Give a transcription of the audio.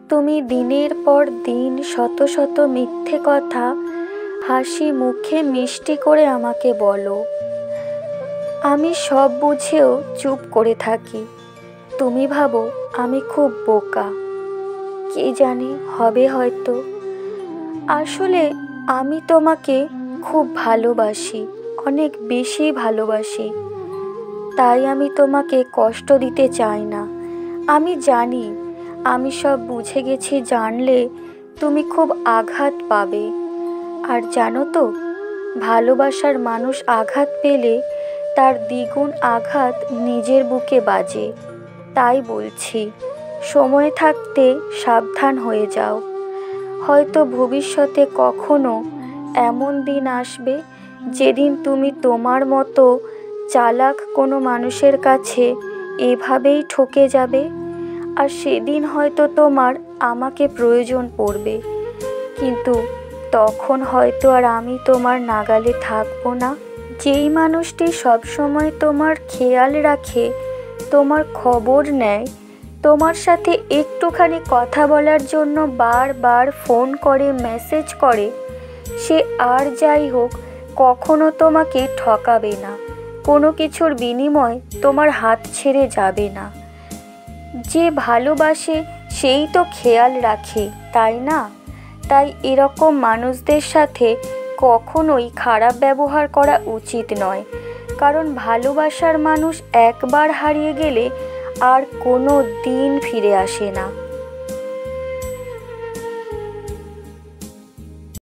তুমি দিনের পর দিন শত শত মিথ্যে কথা হাসি মুখে মিষ্টি করে আমাকে বলো। আমি সব বুঝেও চুপ করে থাকি। তুমি ভাবো আমি খুব বোকা। কে জানে, হবে হয়তো। আসলে আমি তোমাকে খুব ভালোবাসি, অনেক বেশি ভালোবাসি। তাই আমি তোমাকে কষ্ট দিতে চাই না। আমি জানি আমি সব বুঝে গেছি জানলে তুমি খুব আঘাত পাবে। আর জানো তো, ভালোবাসার মানুষ আঘাত পেলে তার দ্বিগুণ আঘাত নিজের বুকে বাজে। তাই বলছি, সময় থাকতে সাবধান হয়ে যাও। হয়তো ভবিষ্যতে কখনো এমন দিন আসবে যেদিন তুমি তোমার মতো চালাক কোনো মানুষের কাছে এভাবেই ঠকে যাবে। আর সেদিন হয়তো তোমার আমাকে প্রয়োজন পড়বে, কিন্তু তখন হয়তো আর আমি তোমার নাগালে থাকবো না। যেই মানুষটি সবসময় তোমার খেয়াল রাখে, তোমার খবর নেয়, তোমার সাথে একটুখানি কথা বলার জন্য বারবার ফোন করে, মেসেজ করে, সে আর যাই হোক কখনো তোমাকে ঠকাবে না। কোনো কিছুর বিনিময় তোমার হাত ছেড়ে যাবে না। যে ভালোবাসে সেই তো খেয়াল রাখে, তাই না? তাই এরকম মানুষদের সাথে কখনোই খারাপ ব্যবহার করা উচিত নয়। কারণ ভালোবাসার মানুষ একবার হারিয়ে গেলে আর কোনো দিন ফিরে আসে না।